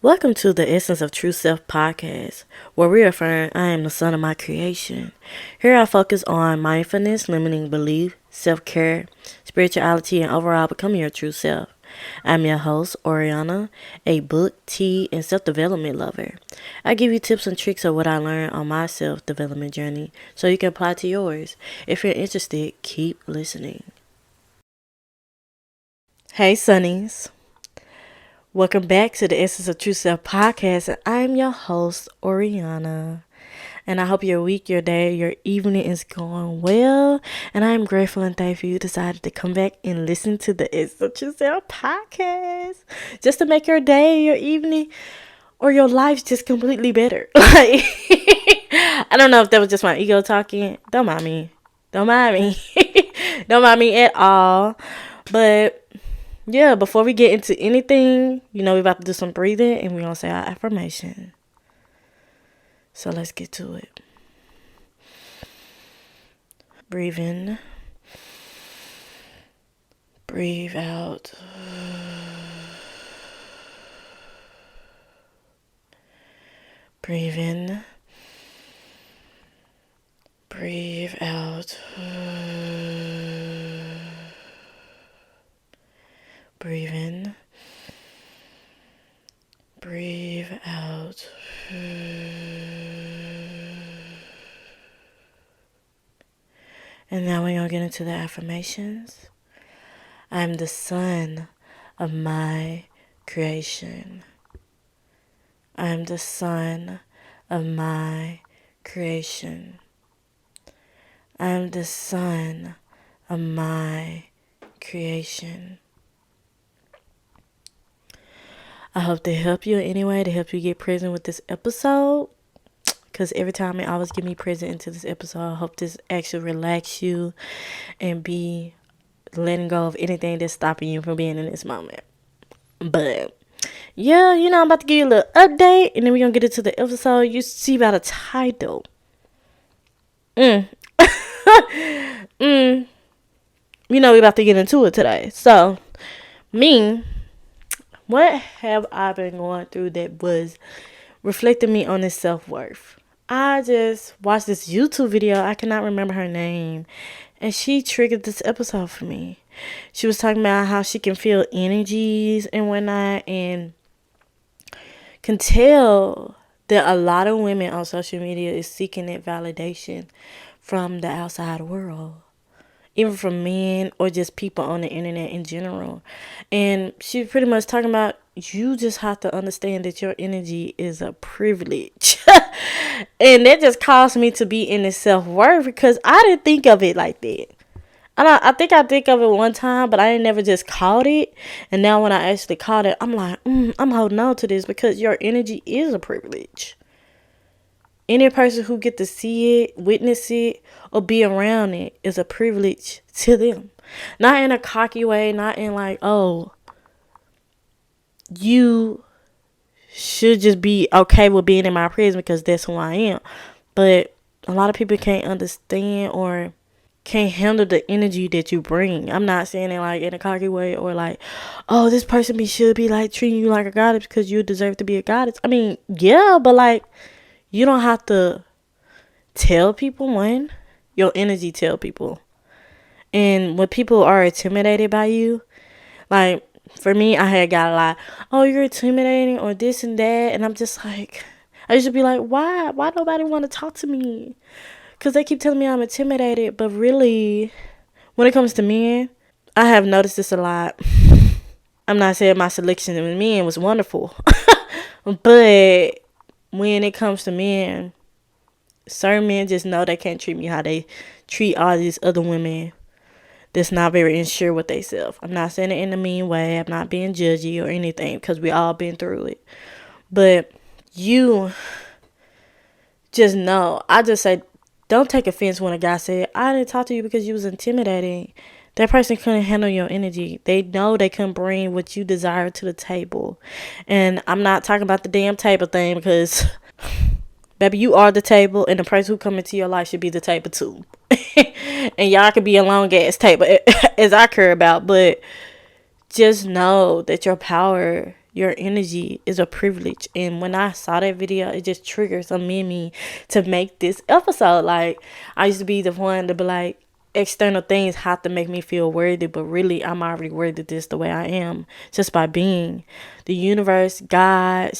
Welcome to the Essence of True Self podcast, where we affirm I am the son of my creation. Here I focus on mindfulness, limiting belief, self-care, spirituality, and overall becoming your true self. I'm your host, Oriana, a book, tea, and self-development lover. I give you tips and tricks of what I learned on my self-development journey so you can apply to yours. If you're interested, keep listening. Hey, Sunnies. Welcome back to the Essence of True Self podcast, and I'm your host, Oriana. And I hope your week, your day, your evening is going well. And I am grateful and thankful you decided to come back and listen to the Essence of True Self podcast, just to make your day, your evening, or your life just completely better. Like, I don't know if that was just my ego talking. Don't mind me. Don't mind me. Don't mind me at all. But yeah, before we get into anything, we're about to do some breathing and we're going to say our affirmation. So let's get to it. Breathe in. Breathe out. Breathe in. Breathe out. Breathe in. Breathe out. And now we're going to get into the affirmations. I'm the son of my creation. I'm the son of my creation. I'm the son of my creation. I hope they help you in any way, to help you get present with this episode. Because every time it always get me present into this episode, I hope this actually relax you and be letting go of anything that's stopping you from being in this moment. But yeah, I'm about to give you a little update, and then we're going to get into the episode. You see by the title. We're about to get into it today. So, what have I been going through that was reflecting me on this self-worth? I just watched this YouTube video. I cannot remember her name. And she triggered this episode for me. She was talking about how she can feel energies and whatnot, and can tell that a lot of women on social media is seeking that validation from the outside world, even from men or just people on the internet in general. And she's pretty much talking about, you just have to understand that your energy is a privilege. And that just caused me to be in this self-worth, because I didn't think of it like that. I think I think of it one time, but I ain't never just caught it. And now when I actually caught it, I'm like, I'm holding on to this, because your energy is a privilege. Any person who get to see it, witness it, or be around it is a privilege to them. Not in a cocky way, not in like, oh, you should just be okay with being in my presence because that's who I am. But a lot of people can't understand or can't handle the energy that you bring. I'm not saying it like in a cocky way, or like, oh, this person should be like treating you like a goddess because you deserve to be a goddess. I mean, yeah, but like, you don't have to tell people when. Your energy tell people. And when people are intimidated by you, like, for me, I had got a lot, oh, you're intimidating or this and that. And I'm just like, I used to be like, why? Why nobody want to talk to me? Because they keep telling me I'm intimidated. But really, when it comes to men, I have noticed this a lot. I'm not saying my selection of men was wonderful. But when it comes to men, certain men just know they can't treat me how they treat all these other women that's not very insure with themselves. I'm not saying it in a mean way. I'm not being judgy or anything, because we all been through it. But you just know. I just say, don't take offense when a guy said, I didn't talk to you because you was intimidating. That person couldn't handle your energy. They know they couldn't bring what you desire to the table. And I'm not talking about the damn table thing, because baby, you are the table, and the person who come into your life should be the table too. And y'all could be a long ass table as I care about, but just know that your power, your energy is a privilege. And when I saw that video, it just triggered something in me to make this episode. Like, I used to be the one to be like, external things have to make me feel worthy, but really I'm already worthy just the way I am, just by being. The universe, God,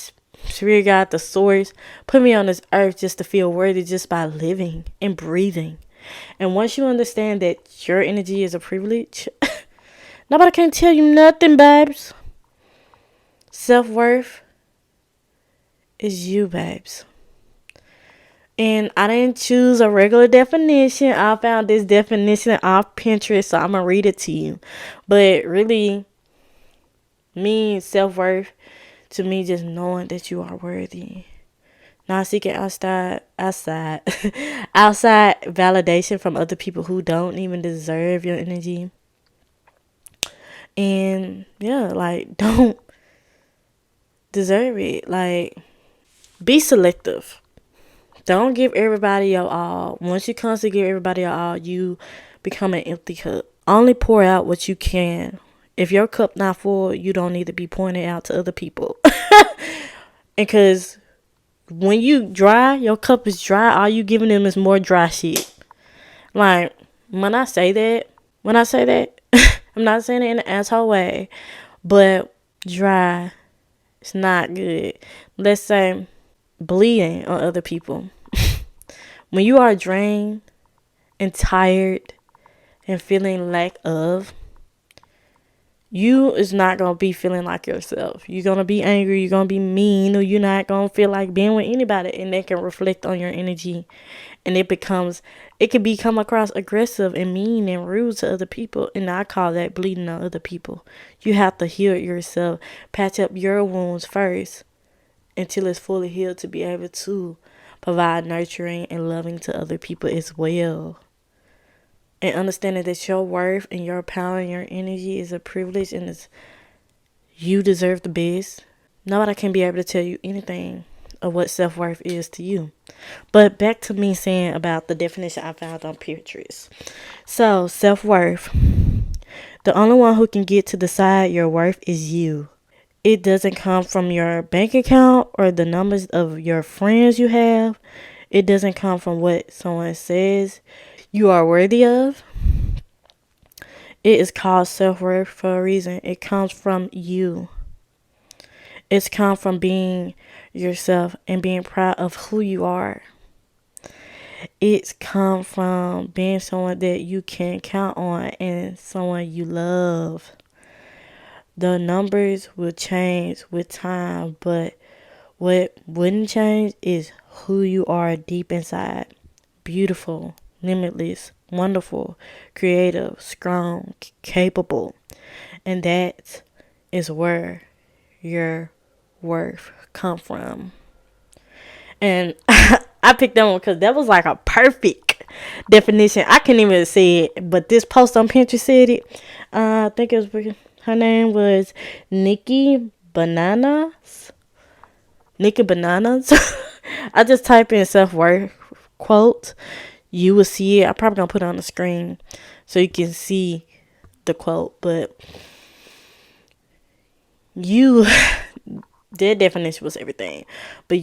spirit, God, the source put me on this earth just to feel worthy, just by living and breathing. And once you understand that your energy is a privilege, nobody can tell you nothing, babes. Self-worth is you, babes. And I didn't choose a regular definition. I found this definition off Pinterest, so I'm going to read it to you. But really means self-worth to me just knowing that you are worthy. Not seeking outside outside validation from other people who don't even deserve your energy. And yeah, like, don't deserve it. Like, be selective. Don't give everybody your all. Once you constantly give everybody your all, you become an empty cup. Only pour out what you can. If your cup not full, you don't need to be pouring it out to other people. Because when you dry, your cup is dry, all you giving them is more dry shit. Like, when I say that, I'm not saying it in an asshole way, but dry, it's not good. Let's say bleeding on other people. When you are drained and tired and feeling lack of, you is not going to be feeling like yourself. You're going to be angry, you're going to be mean, or you're not going to feel like being with anybody, and that can reflect on your energy. And it can become across aggressive and mean and rude to other people. And I call that bleeding on other people. You have to heal yourself, patch up your wounds first until it's fully healed to be able to provide nurturing and loving to other people as well. And understanding that your worth and your power and your energy is a privilege, and you deserve the best. Nobody can be able to tell you anything of what self-worth is to you. But back to me saying about the definition I found on Pinterest. So, self-worth. The only one who can get to decide your worth is you. It doesn't come from your bank account or the numbers of your friends you have. It doesn't come from what someone says you are worthy of. It is called self-worth for a reason. It comes from you. It's come from being yourself and being proud of who you are. It's come from being someone that you can count on and someone you love. The numbers will change with time, but what wouldn't change is who you are deep inside. Beautiful, limitless, wonderful, creative, strong, capable. And that is where your worth come from. And I picked that one because that was like a perfect definition. I can't even say it, but this post on Pinterest said it. I think it was, her name was Nikki Bananas. I just type in self-worth quote. You will see it. I'm probably going to put it on the screen so you can see the quote. But their definition was everything. But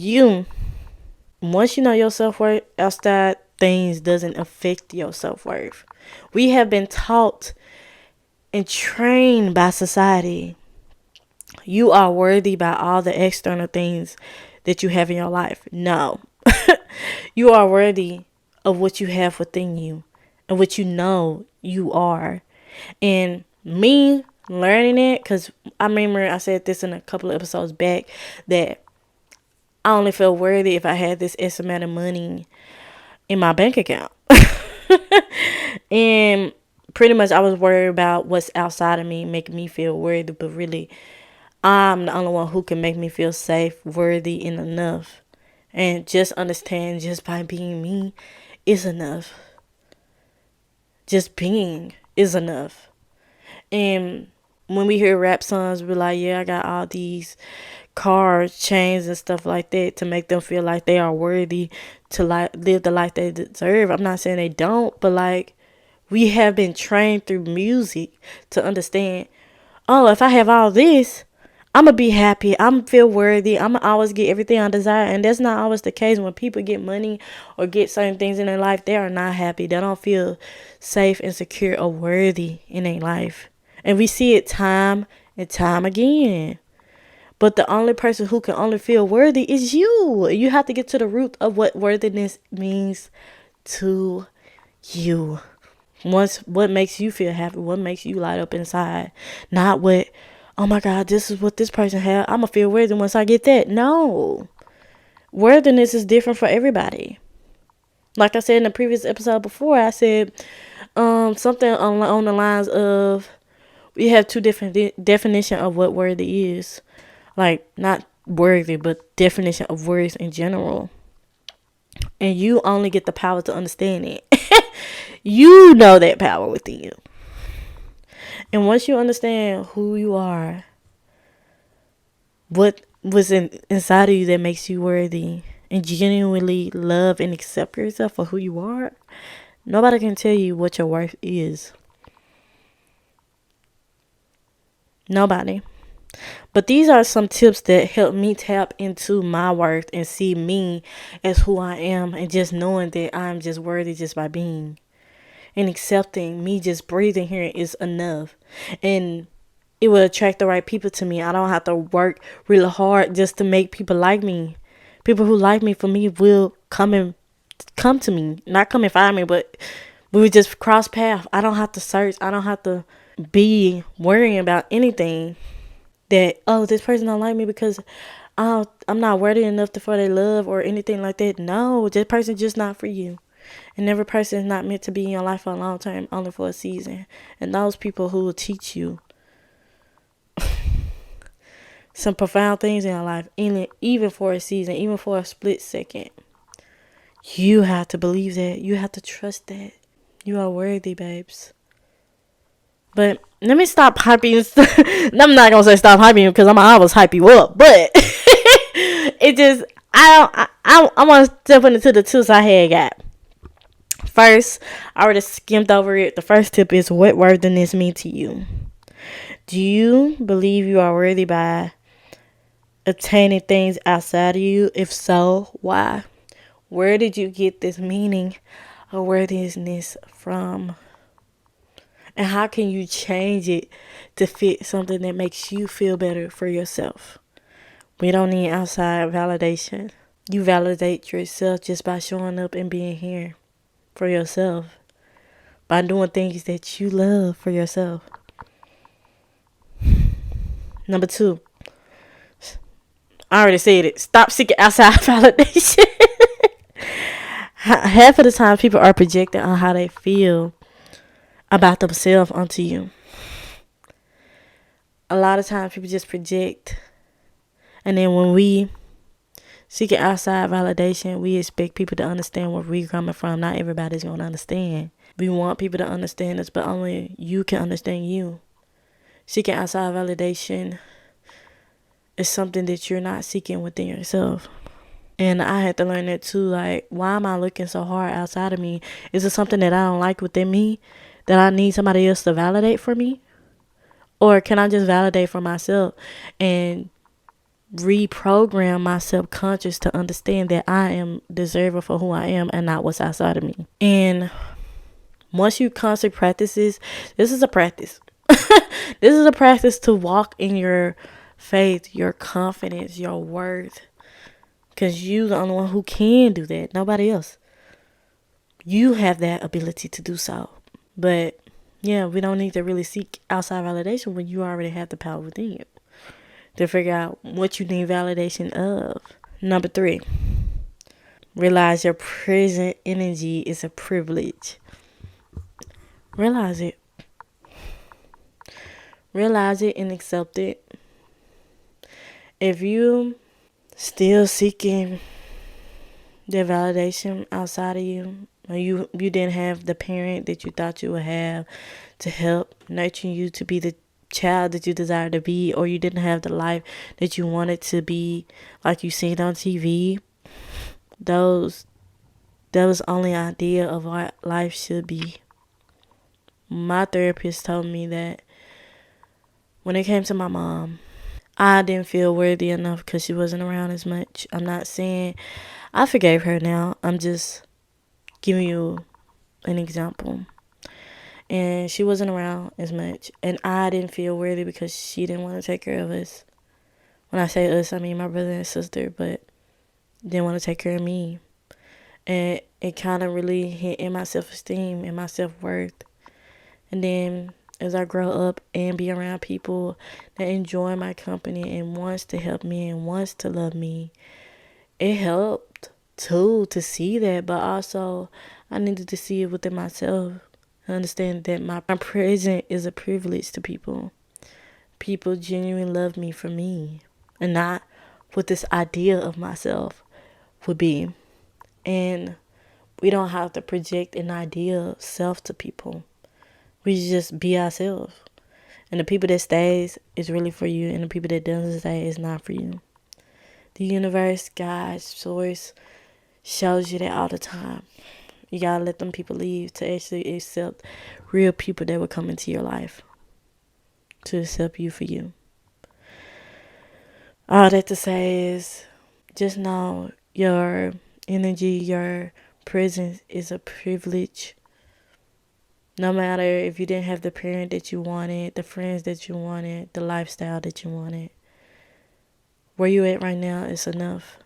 once you know your self-worth, outside things doesn't affect your self-worth. We have been taught and trained by society. You are worthy by all the external things that you have in your life. No. You are worthy of what you have within you and what you know you are. And me learning it, because I remember I said this in a couple of episodes back, that I only felt worthy if I had this X amount of money in my bank account. And pretty much I was worried about what's outside of me making me feel worthy, but really I'm the only one who can make me feel safe, worthy, and enough. And just understand, just by being me is enough. Just being is enough. And when we hear rap songs, we're like, yeah, I got all these cars, chains, and stuff like that to make them feel like they are worthy to live the life they deserve. I'm not saying they don't, but like, we have been trained through music to understand, oh, if I have all this, I'm gonna be happy. I'm gonna feel worthy. I'm gonna always get everything I desire. And that's not always the case. When people get money or get certain things in their life, they are not happy. They don't feel safe and secure or worthy in their life. And we see it time and time again. But the only person who can only feel worthy is you. You have to get to the root of what worthiness means to you. What makes you feel happy, what makes you light up inside. Not what, oh my God, this is what this person had, I'm gonna feel worthy once I get that. No, worthiness is different for everybody. Like I said in the previous episode before, I said something on the lines of, we have two different definition of what worthy is. Like, not worthy, but definition of words in general. And you only get the power to understand it. You know that power within you. And once you understand who you are, what was inside of you that makes you worthy, and genuinely love and accept yourself for who you are, nobody can tell you what your worth is. Nobody. But these are some tips that help me tap into my worth and see me as who I am, and just knowing that I'm just worthy just by being. And accepting me just breathing here is enough. And it will attract the right people to me. I don't have to work really hard just to make people like me. People who like me for me will come to me. Not come and find me, but we would just cross paths. I don't have to search. I don't have to be worrying about anything that, oh, this person don't like me because I'm not worthy enough for their love or anything like that. No, this person just not for you. And every person is not meant to be in your life for a long time, only for a season. And those people who will teach you some profound things in your life, even for a season, even for a split second, you have to believe that. You have to trust that. You are worthy, babes. But let me stop hyping. I'm not gonna say stop hyping you because I'm always hype you up. But it just, I want to step into the tips I had got. First, I already skimmed over it. The first tip is, what worthiness mean to you? Do you believe you are worthy by obtaining things outside of you? If so, why? Where did you get this meaning of worthiness from? And how can you change it to fit something that makes you feel better for yourself? We don't need outside validation. You validate yourself just by showing up and being here for yourself. By doing things that you love for yourself. Number 2. I already said it. Stop seeking outside validation. Half of the time, people are projecting on how they feel about themselves onto you. A lot of times, people just project. And then when we seek outside validation, we expect people to understand where we're coming from. Not everybody's going to understand. We want people to understand us, but only you can understand you. Seeking outside validation is something that you're not seeking within yourself. And I had to learn that too. Like, why am I looking so hard outside of me? Is it something that I don't like within me that I need somebody else to validate for me? Or can I just validate for myself and reprogram my subconscious to understand that I am deserving for who I am and not what's outside of me? And once you constantly practice this is a practice. This is a practice to walk in your faith, your confidence, your worth. Because you're the only one who can do that. Nobody else. You have that ability to do so. But yeah, we don't need to really seek outside validation when you already have the power within you to figure out what you need validation of. Number 3, realize your present energy is a privilege. Realize it. Realize it and accept it. If you still seeking the validation outside of you, or you didn't have the parent that you thought you would have to help nurture you to be the child that you desire to be, or you didn't have the life that you wanted to be like you seen on TV, that was only idea of what life should be. My therapist told me that when it came to my mom, I didn't feel worthy enough because she wasn't around as much. I'm not saying I forgave her now. I'm just giving you an example. And she wasn't around as much. And I didn't feel worthy because she didn't want to take care of us. When I say us, I mean my brother and sister, but didn't want to take care of me. And it kind of really hit in my self-esteem and my self-worth. And then as I grow up and be around people that enjoy my company and wants to help me and wants to love me, it helped too to see that. But also I needed to see it within myself. Understand that my presence is a privilege to people. People genuinely love me for me and not what this idea of myself would be. And we don't have to project an idea of self to people. We just be ourselves. And the people that stays is really for you, and the people that doesn't stay is not for you. The universe, God, source shows you that all the time. You gotta let them people leave to actually accept real people that will come into your life to accept you for you. All that to say is just know your energy, your presence is a privilege. No matter if you didn't have the parent that you wanted, the friends that you wanted, the lifestyle that you wanted, where you at right now is enough.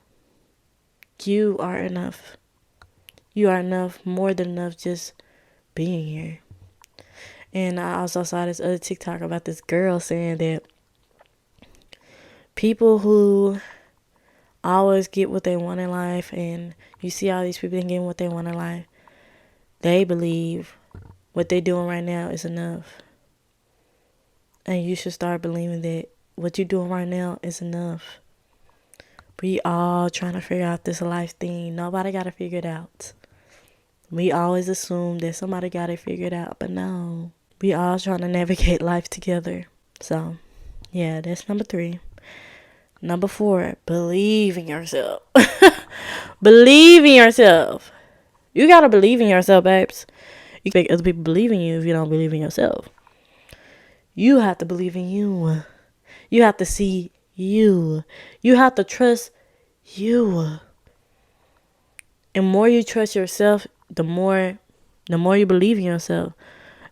You are enough. You are enough, more than enough just being here. And I also saw this other TikTok about this girl saying that people who always get what they want in life, and you see all these people getting what they want in life, they believe what they're doing right now is enough. And you should start believing that what you're doing right now is enough. We all trying to figure out this life thing. Nobody got to figure it out. We always assume that somebody got it figured out, but no. We all trying to navigate life together. So, yeah, that's number 3. Number 4, believe in yourself. Believe in yourself. You got to believe in yourself, babes. You can make other people believe in you if you don't believe in yourself. You have to believe in you. You have to see you. You have to trust you. And more you trust yourself, the more you believe in yourself,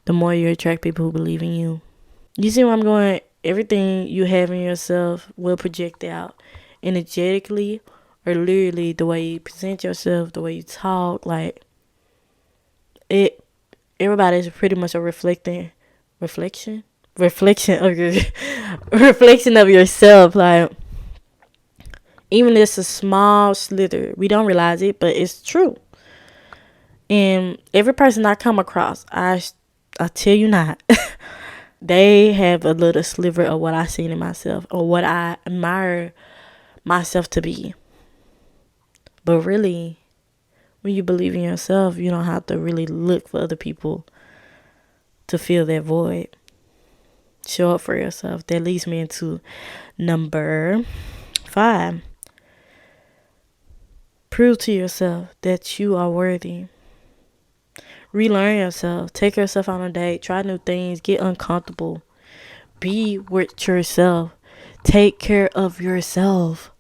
the more you attract people who believe in you. You see where I'm going? Everything you have in yourself will project out energetically or literally, the way you present yourself, the way you talk. Like, everybody is pretty much a reflection of your reflection of yourself. Like, even if it's a small slither, we don't realize it, but it's true. And every person I come across, I tell you not, they have a little sliver of what I seen in myself or what I admire myself to be. But really, when you believe in yourself, you don't have to really look for other people to fill that void. Show up for yourself. That leads me into number 5. Prove to yourself that you are worthy. Relearn yourself. Take yourself on a date. Try new things. Get uncomfortable. Be with yourself. Take care of yourself.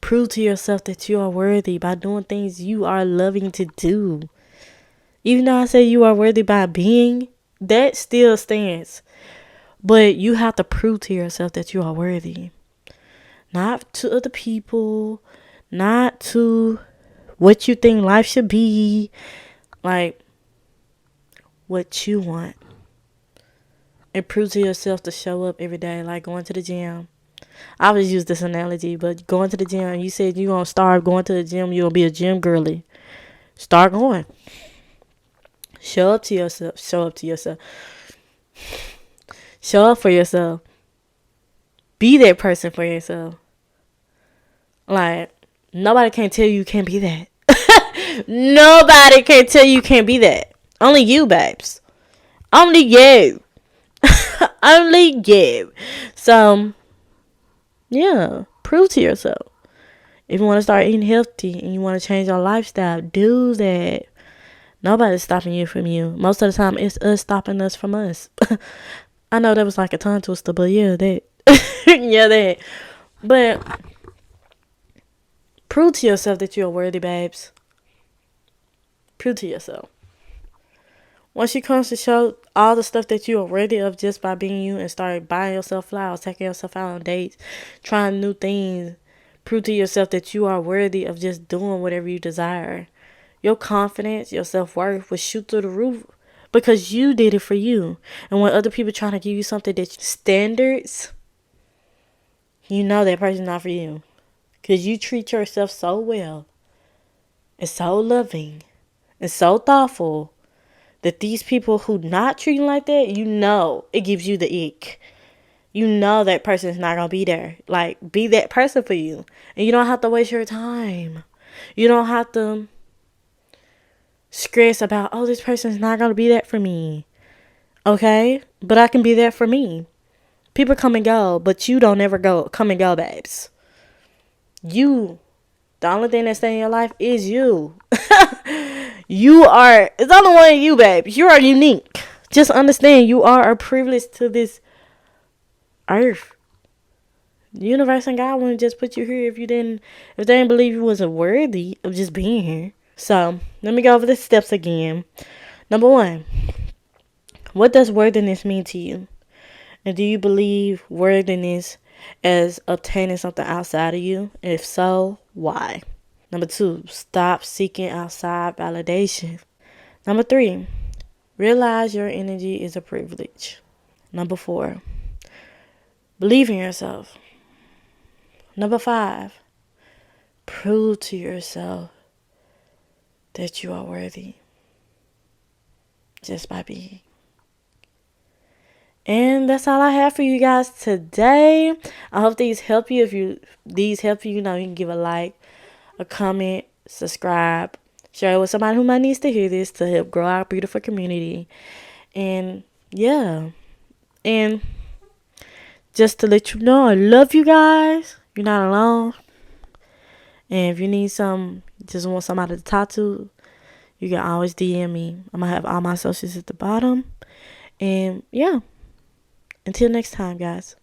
Prove to yourself that you are worthy by doing things you are loving to do. Even though I say you are worthy by being, that still stands. But you have to prove to yourself that you are worthy. Not to other people. Not to what you think life should be. Like, what you want. And prove to yourself to show up every day. Like going to the gym. I always use this analogy, but going to the gym, you said you're going to start going to the gym, you're going to be a gym girly. Start going. Show up to yourself. Show up to yourself. Show up for yourself. Be that person for yourself. Like, nobody can tell you can't be that. Nobody can tell you can't be that. Only you, babes. Only you. Only you. So, yeah, prove to yourself. If you want to start eating healthy and you want to change your lifestyle, do that. Nobody's stopping you from you. Most of the time, it's us stopping us from us. I know that was like a tongue twister, but yeah, that. Yeah, that. But prove to yourself that you're worthy, babes. Prove to yourself. Once you come to show all the stuff that you are worthy of just by being you and start buying yourself flowers, taking yourself out on dates, trying new things, prove to yourself that you are worthy of just doing whatever you desire. Your confidence, your self-worth will shoot through the roof because you did it for you. And when other people trying to give you something that standards, you know that person's not for you. Because you treat yourself so well and so loving and so thoughtful that these people who not treating like that, you know, it gives you the ick. You know that person's not going to be there. Like, be that person for you. And you don't have to waste your time. You don't have to stress about, oh, this person's not going to be that for me. Okay? But I can be there for me. People come and go, but you don't ever come and go, babes. You, the only thing that stays in your life is you. You are, it's only one of you, babe. You are unique. Just understand you are a privilege to this earth. The universe and God wouldn't just put you here if they didn't believe you wasn't worthy of just being here. So, let me go over the steps again. Number 1, what does worthiness mean to you? And do you believe worthiness as obtaining something outside of you? If so, why? Number 2, stop seeking outside validation. Number 3, realize your energy is a privilege. Number 4, believe in yourself. Number 5, prove to yourself that you are worthy just by being. And that's all I have for you guys today. I hope these help you. If these help you, you can give a like, a comment, subscribe, share it with somebody who might needs to hear this to help grow our beautiful community. And yeah. And just to let you know, I love you guys. You're not alone. And if you need just want somebody to talk to, you can always DM me. I'm going to have all my socials at the bottom. And yeah. Until next time, guys.